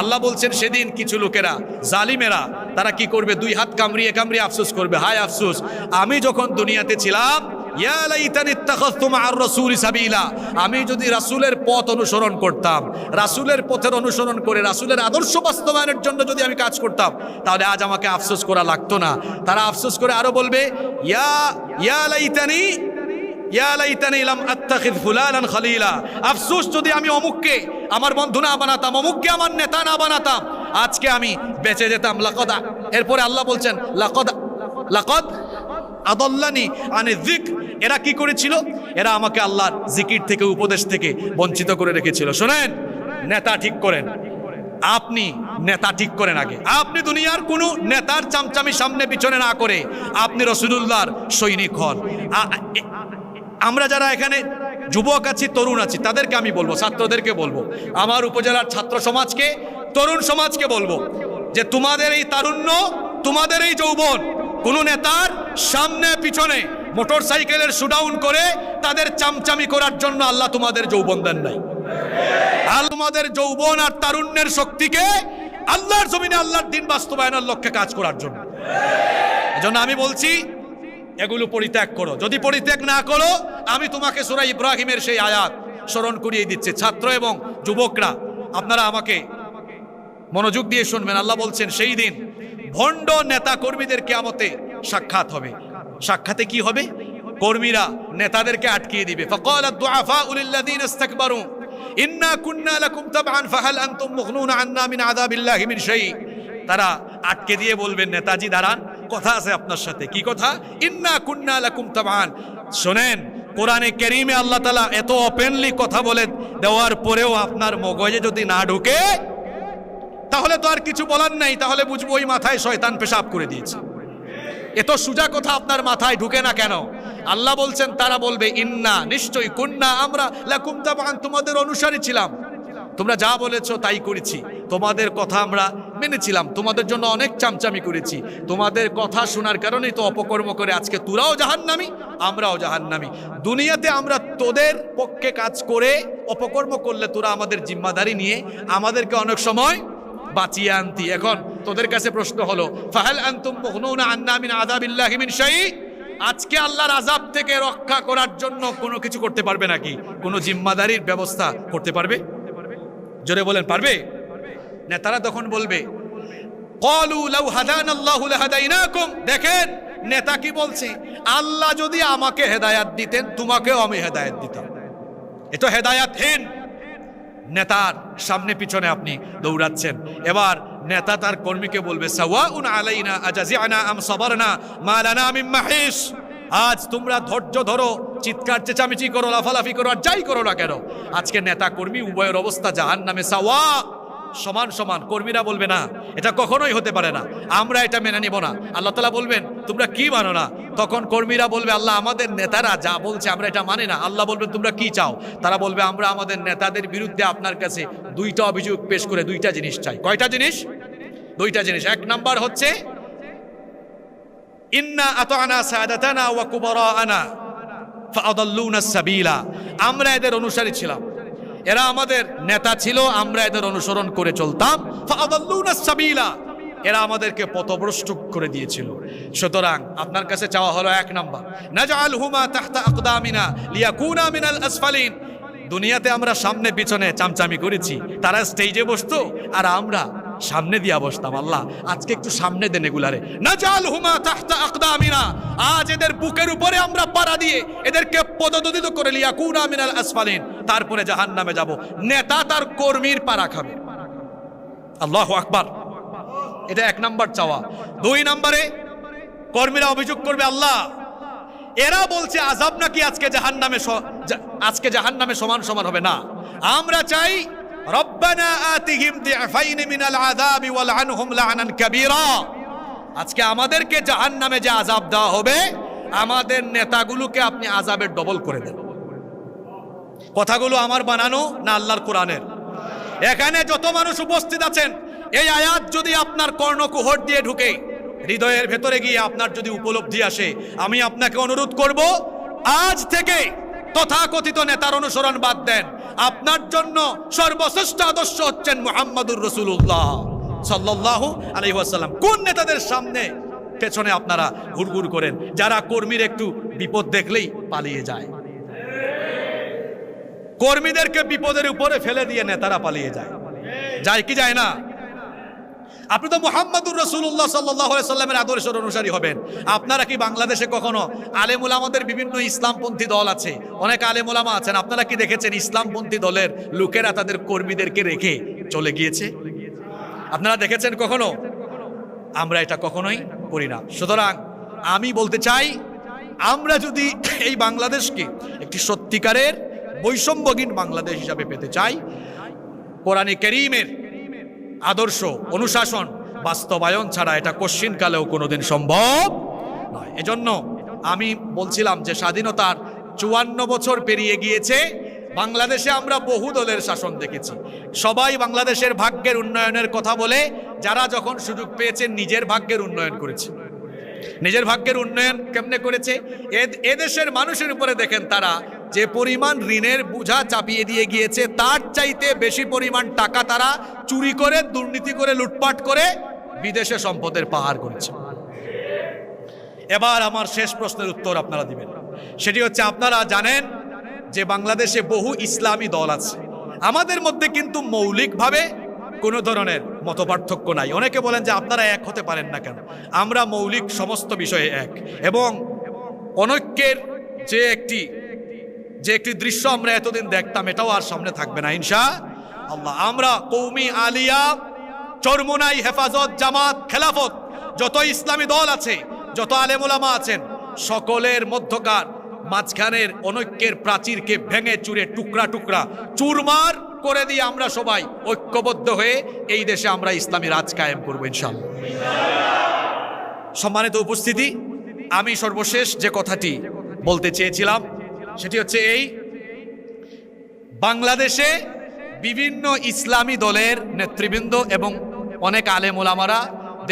আল্লাহ বলছেন, সেদিন কিছু লোকেরা, জালিমেরা, তারা কি করবে? 2 হাত কামড়িয়ে কামড়িয়ে আফসোস করবে, হায় আফসোস, আমি যখন দুনিয়াতে ছিলাম, ইয়া লাইতানি ইত্তাখাযতু মা'আর রাসূলি সাবিলা, আমি যদি রাসূলের পথ অনুসরণ করতাম, রাসূলের পথের অনুসরণ করে রাসূলের আদর্শ বাস্তবায়নের জন্য যদি আমি কাজ করতাম, তাহলে আজ আমাকে আফসোস করা লাগতো না। তারা আফসোস করে আরো বলবে, ইয়া লাইতানি লাম আত্তাখিয ফুলানান খলিলা, আফসোস যদি আমি অমুককে আমার বন্ধু না বানাতাম, অমুককে আমার নেতা না বানাতাম, আজকে আমি বেঁচে যেতাম। লাকাদ, এরপরে আল্লাহ বলছেন লাকাদ আদাল্লানি আনি যিকর। এরা কি করেছিল? এরা আমাকে আল্লাহর জিকির থেকে, উপদেশ থেকে বঞ্চিত করে রেখেছিল। শোনেন, নেতা ঠিক করেন, আপনি নেতা ঠিক করেন আগে। আপনি দুনিয়ার কোনো নেতার চামচামি সামনে পিছনে না করে আপনি রাসূলুল্লাহর সৈনিক হন। আমরা যারা এখানে যুবক আছি, তরুণ আছি, তাদেরকে আমি বলবো, ছাত্রদেরকে বলবো, আমার উপজেলার ছাত্র সমাজকে, তরুণ সমাজকে বলবো যে তোমাদের এই তারুণ্য, তোমাদের এই যৌবন কোনো নেতার সামনে পিছনে মোটর সাইকেলের শুডাউন করে তাদের চামচামি করার জন্য আল্লাহ তোমাদের যৌবন দেন নাই। আর তোমাদের যৌবন আর তারুণ্যের শক্তিকে আল্লাহর জমিনে আল্লাহর দ্বীন বাস্তবায়নের লক্ষ্যে কাজ করার জন্য। এজন্য আমি বলছি এগুলো পরিত্যাগ করো। যদি পরিত্যাগ না করো, আমি তোমাকে সূরা ইব্রাহিমের সেই আয়াত স্মরণ করিয়ে দিচ্ছি। ছাত্র এবং যুবকরা, আপনারা আমাকে মনোযোগ দিয়ে শুনবেন। আল্লাহ বলছেন সেই দিন ভণ্ড নেতা কর্মীদের কিয়ামতে সাক্ষাৎ হবে। সাক্ষাতে কি হবে? কর্মীরা নেতাদেরকে আটকিয়ে দিবে। ফাকালা দুআফাউ লিল্লাযিনা ইসতাকবারু ইন্না কুন্না লাকুম তাবআন ফাহাল আনতুম মুগনুনা আন্না মিন আযাবিল্লাহি মিন শাই। তারা আটকে দিয়ে বলবেন, নেতাজি দাঁড়ান, কথা আছে আপনার সাথে। কি কথা? ইন্না কুন্না লাকুম তাবআন। শোনেন, কোরআনে কারীমে আল্লাহ তাআলা এত ওপেনলি কথা বলে দেওয়ার পরেও আপনার মগজে যদি না ঢোকে, তাহলে তো আর কিছু বলার নাই। তাহলে বুঝবো ওই মাথায় শয়তান পেশাব করে দিয়েছে। এত সোজা কথা আপনার মাথায় ঢুকে না কেন? আল্লাহ বলছেন, তারা বলবে ইন্না, নিশ্চয়ই, কুন্না, আমরা, লাকুম তাবআন, তোমাদের অনুসারী ছিলাম, তোমরা যা বলেছো তাই করেছি, তোমাদের কথা আমরা মেনেছিলাম, তোমাদের জন্য অনেক চামচামি করেছি, তোমাদের কথা শোনার কারণেই তো অপকর্ম করে আজকে তোরাও জাহান্নামী, আমরাও জাহান্নামী। দুনিয়াতে আমরা তোদের পক্ষে কাজ করে অপকর্ম করলে তোরা আমাদের জিম্মাদারি নিয়ে আমাদেরকে অনেক সময় বাঁচিয়ে আনতি। এখন তোদের কাছে প্রশ্ন হলো, ফাহাল আনতুম মুগনুনা আন্না মিন আযাবিল্লাহি মিন শাই। আজকে আল্লাহর আযাব থেকে রক্ষা করার জন্য কোনো কিছু করতে পারবে নাকি? কোনো জিম্মাদারির ব্যবস্থা করতে পারবে? জোরে বলেন, পারবে? নেতারা তখন বলবে, ক্বালু লাউ হাদানাল্লাহু লাহাদাইনাকুম। দেখেন নেতা কি বলছে, আল্লাহ যদি আমাকে হেদায়েত দিতেন, তোমাকেও আমি হেদায়েত দিতাম। এ তো হেদায়েতহীন। নেতার সামনে পিছনে আপনি দৌড়াচ্ছেন। এবার নেতা তার কর্মীকে বলবে, সাওয়াউন আলাইনা আজাজিআনা আম সাবারনা মা লানা মিন মাহিস। আজ তোমরা ধৈর্য ধরো, চিৎকার চেঁচামেচি করো, লাফালাফি করো, আর যাই করো না কেন, আজকে নেতা কর্মী উভয়ের অবস্থা জাহান্নামে, সাওয়া, সমান সমান। কর্মীরা বলবে, না, এটা কখনোই হতে পারে না, আমরা এটা মেনে নিব না। আল্লাহ তাআলা বলবেন, তোমরা কি মানো না? তখন কর্মীরা বলবে, আল্লাহ, আমাদের নেতারা যা বলছে আমরা এটা মানি না। আল্লাহ বলবেন, তোমরা কি চাও? তারা বলবে, আমরা আমাদের নেতাদের বিরুদ্ধে আপনার কাছে দুইটা অভিযোগ পেশ করে দুইটা জিনিস চাই। কয়টা জিনিস? দুইটা জিনিস। এক নাম্বার হচ্ছে, ইন্না আতানা সাদাতানা ওয়া কুবারানা ফাআদাল্লুনা সাবিলা। আমরা এদের অনুসারী ছিলাম, এরা আমাদের নেতা ছিল, আমরা এদের অনুসরণ করে চলতাম। ফাআদাল্লুনা সাবিলা, এরা আমাদেরকে পথভ্রষ্ট করে দিয়েছিল। সুতরাং আপনার কাছে চাওয়া হলো এক নাম্বার, নাজআলহুমা তাহতা আকদামিনা লিয়াকুনা মিনাল আসফালিন। দুনিয়াতে আমরা সামনে পিছনে চামচামি করেছি, তারা স্টেজে বসতো আর আমরা সামনে দিয়া বসতাম। আল্লাহ আজকে একটু সামনে দেন এগুলারে। নাজআলহুমা তাহতা আকদামিনা, আজ এদের বুকের উপরে আমরা পাড়া দিয়ে এদেরকে পদদলিত করে লিয়াকুনা মিনাল আসফালিন, তারপরে জাহান্নামে যাব। নেতা তার কর্মীর পাড়া খাবে। আল্লাহু আকবার। এটা এক নাম্বার চাওয়া। দুই নম্বরে কর্মীরা অভিযোগ করবে, আল্লাহ, এরা বলছে আযাব নাকি আজকে জাহান্নামে সমান সমান হবে না। আমরা চাই, রব্বানা আতিহিম দিআফাইন মিনাল আযাবি ওয়ালআনহুম লা'নান কাবীরা। আজকে আমাদেরকে জাহান্নামে যে আযাব দেওয়া হবে, আমাদের নেতাগুলোকে আপনি আযাবের ডবল করে দেন। কথাগুলো আমার বানানো না আল্লাহর কোরআনের? এখানে যত মানুষ উপস্থিত আছেন, এই আয়াত যদি আপনার কর্ণকুহর দিয়ে ঢুকে হৃদয়ের ভেতরে গিয়ে আপনার যদি উপলব্ধি আসে, আমি আপনাকে অনুরোধ করব, আজ থেকে তথাকথিত নেতার অনুসরণ বাদ দেন। আপনার জন্য সর্বশ্রেষ্ঠ আদর্শ হচ্ছেন মুহাম্মাদুর রাসূলুল্লাহ সাল্লাল্লাহু আলাইহি ওয়াসাল্লাম। কোন নেতাদের সামনে পেছনে আপনারা ঘুরঘুর করেন, যারা কর্মীর একটু বিপদ দেখলেই পালিয়ে যায়? কর্মীদেরকে বিপদের উপরে ফেলে দিয়ে নেতারা পালিয়ে যায়, যায় কি যায় না? আপনি তো মুহাম্মাদুর রাসূলুল্লাহ সাল্লাল্লাহু আলাইহি সাল্লামের আদর্শের অনুসারী হবেন। আপনারা কি বাংলাদেশে কখনো আলেম উলামাদের বিভিন্ন ইসলামপন্থী দল আছে, অনেক আলেম উলামা আছেন, আপনারা কি দেখেছেন ইসলামপন্থী দলের লোকেরা তাদের কর্মীদেরকে রেখে চলে গিয়েছে? আপনারা দেখেছেন কখনো? আমরা এটা কখনোই করি না। সুতরাং আমি বলতে চাই, আমরা যদি এই বাংলাদেশকে একটি সত্যিকারের বৈষম্যহীন বাংলাদেশ হিসাবে পেতে চাই, কোরআনে কারীমের আদর্শ অনুশাসন বাস্তবায়ন ছাড়া এটা কশ্চিনকালেও কোনোদিন সম্ভব নয়। এজন্য আমি বলছিলাম যে স্বাধীনতার ৫৪ বছর পেরিয়ে গিয়েছে, বাংলাদেশে আমরা বহু দলের শাসন দেখেছি। সবাই বাংলাদেশের ভাগ্যের উন্নয়নের কথা বলে, যারা যখন সুযোগ পেয়েছেন নিজের ভাগ্যের উন্নয়ন করেছে। নিজের ভাগ্যের উন্নয়ন কেমনে করেছে? এদেশের মানুষের উপরে দেখেন তারা যে পরিমাণ ঋণের বোঝা চাপিয়ে দিয়ে গিয়েছে, তার চাইতে বেশি পরিমাণ টাকা তারা চুরি করে, দুর্নীতি করে, লুটপাট করে বিদেশে সম্পদের পাহাড় করেছে। এবার আমার শেষ প্রশ্নের উত্তর আপনারা দিবেন। সেটি হচ্ছে, আপনারা জানেন যে বাংলাদেশে বহু ইসলামী দল আছে। আমাদের মধ্যে কিন্তু মৌলিকভাবে কোনো ধরনের মতপার্থক্য নাই। অনেকে বলেন যে আপনারা এক হতে পারেন না কেন? আমরা মৌলিক সমস্ত বিষয়ে এক, এবং অনৈক্যের যে একটি দৃশ্য আমরা এতদিন দেখতাম, এটাও আর সামনে থাকবে না ইনশাআল্লাহ। আমরা কওমি, আলিয়া, চরমোনাই, হেফাজত, জামাত, খেলাফত, যত ইসলামী দল আছে, যত আলেম ওলামা আছেন, সকলের মধ্যকার মাঝখানের অনৈক্যের প্রাচীরকে ভেঙে চুরে টুকরা টুকরা চুরমার করে দিয়ে আমরা সবাই ঐক্যবদ্ধ হয়ে এই দেশে আমরা ইসলামী রাজ কায়েম করবো ইনশাআল্লাহ। সম্মানিত উপস্থিতি, আমি সর্বশেষ যে কথাটি বলতে চেয়েছিলাম সেটি হচ্ছে এই, বাংলাদেশে বিভিন্ন ইসলামী দলের নেতৃবৃন্দ এবং অনেক আলেম ওলামারা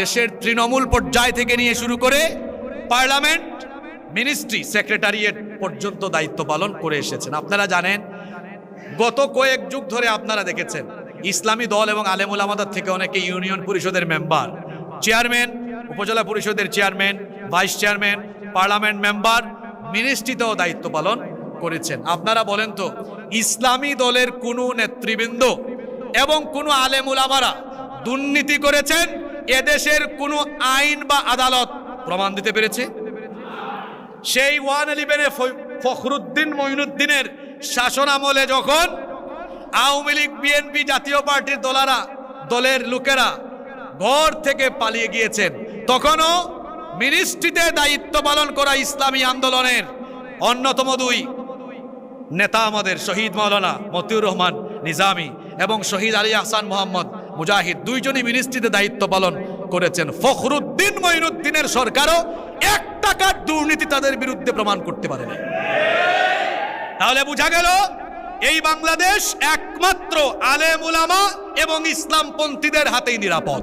দেশের তৃণমূল পর্যায় থেকে নিয়ে শুরু করে পার্লামেন্ট, মিনিস্ট্রি, সেক্রেটারিয়েট পর্যন্ত দায়িত্ব পালন করে এসেছেন। আপনারা জানেন, গত কয়েক যুগ ধরে আপনারা দেখেছেন ইসলামী দল এবং আলেম ওলামাদের থেকে অনেকে ইউনিয়ন পরিষদের মেম্বার, চেয়ারম্যান, উপজেলা পরিষদের chairman, vice chairman, parliament member, মিনিস্ট্রিতেও দায়িত্ব পালন করেছেন। আপনারা বলেন তো, ইসলামী দলের কোনো নেতৃবৃন্দ এবং কোনো আলেম ওলামারা দুর্নীতি করেছেন এদেশের কোনো আইন বা আদালত প্রমাণ দিতে পেরেছে? সেই 111-এ ফখরুদ্দিন মঈনুদ্দিনের শাসন আমলে যখন আওয়ামী লীগ, বিএনপি, জাতীয় পার্টির দলের লোকেরা ঘর থেকে পালিয়ে গিয়েছেন, তখনও মিনিস্ট্রিতে দায়িত্ব পালন করা ইসলামী আন্দোলনের অন্যতম দুই নেতা, আমাদের শহীদ মাওলানা মতিউর রহমান নিজামী এবং শহীদ আলী আহসান মোহাম্মদ মুজাহিদ, দুইজনই মিনিস্ট্রিতে দায়িত্ব পালন করেছেন। ফখরুদ্দিন মঈনুদ্দিনের সরকারও 1 টাকার দুর্নীতি তাদের বিরুদ্ধে প্রমাণ করতে পারেনি। তাহলে বোঝা গেল এই বাংলাদেশ একমাত্র আলেম ওলামা এবং ইসলামপন্থীদের হাতেই নিরাপদ।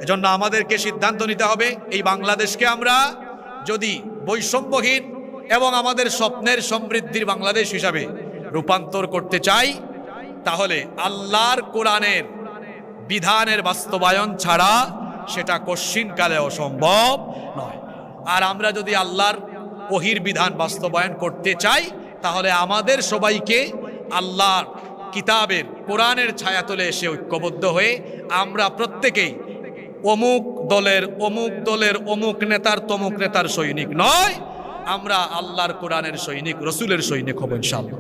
এজন্য আমাদেরকে সিদ্ধান্ত নিতে হবে, এই বাংলাদেশকে আমরা যদি বৈষম্যহীন এবং আমাদের স্বপ্নের সমৃদ্ধির বাংলাদেশ হিসাবে রূপান্তর করতে চাই, তাহলে আল্লাহর কোরআনের বিধানের বাস্তবায়ন ছাড়া সেটা কশ্চিনকালে অসম্ভব নয়। আর আমরা যদি আল্লাহর ওহির বিধান বাস্তবায়ন করতে চাই, তাহলে আমাদের সবাইকে আল্লাহর কিতাবের, কোরআনের ছায়াতলে এসে ঐক্যবদ্ধ হয়ে আমরা প্রত্যেকেই অমুক দলের অমুক নেতার তমুক নেতার সৈনিক নয়, আমরা আল্লাহর কোরআনের সৈনিক, রসুলের সৈনিক হব ইনশাআল্লাহ।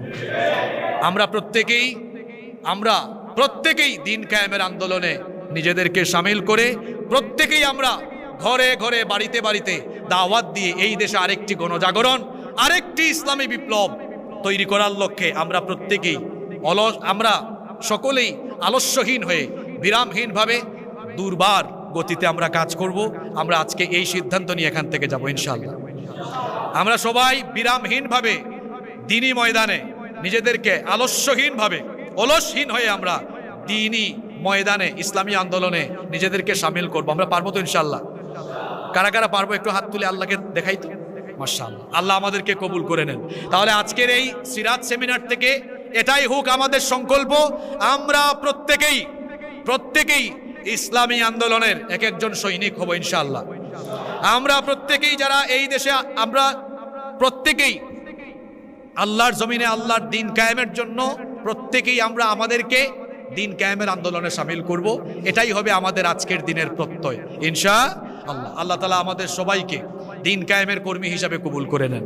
আমরা প্রত্যেকেই দিন কায়েমের আন্দোলনে নিজেদেরকে সামিল করে, প্রত্যেকেই আমরা ঘরে ঘরে, বাড়িতে বাড়িতে দাওয়াত দিয়ে এই দেশে আরেকটি গণজাগরণ, আরেকটি ইসলামী বিপ্লব তৈরি করার লক্ষ্যে আমরা সকলেই আলস্যহীন হয়ে, বিরামহীনভাবে, দুর্বার গতিতে আমরা কাজ করব। আমরা আজকে এই সিদ্ধান্ত নিয়ে এখান থেকে যাব ইনশাআল্লাহ। আমরা সবাই বিরামহীনভাবে দ্বীনি ময়দানে নিজেদেরকে অলসহীন হয়ে আমরা দ্বীনি ময়দানে, ইসলামী আন্দোলনে নিজেদেরকে সামিল করব। আমরা পারবো তো ইনশাআল্লাহ? কারা কারা পারবো একটু হাত তুলে আল্লাহকে দেখাই তো। মাশাআল্লাহ, আল্লাহ আমাদেরকে কবুল করে নেন। তাহলে আজকের এই সিরাত সেমিনার থেকে এটাই হোক আমাদের সংকল্প, আমরা প্রত্যেকেই ইসলামী আন্দোলনের এক একজন সৈনিক হব ইনশাআল্লাহ। আমরা প্রত্যেকেই যারা এই দেশে, আমরা প্রত্যেকেই আল্লাহর জমিনে আল্লাহর দিন কায়েমের জন্য প্রত্যেকেই আমরা আমাদেরকে দিন কায়েমের আন্দোলনে সামিল করব। এটাই হবে আমাদের আজকের দিনের প্রত্যয় ইনশাআল্লাহ। আল্লাহ তাআলা আমাদের সবাইকে দিন কায়েমের কর্মী হিসাবে কবুল করে নেন।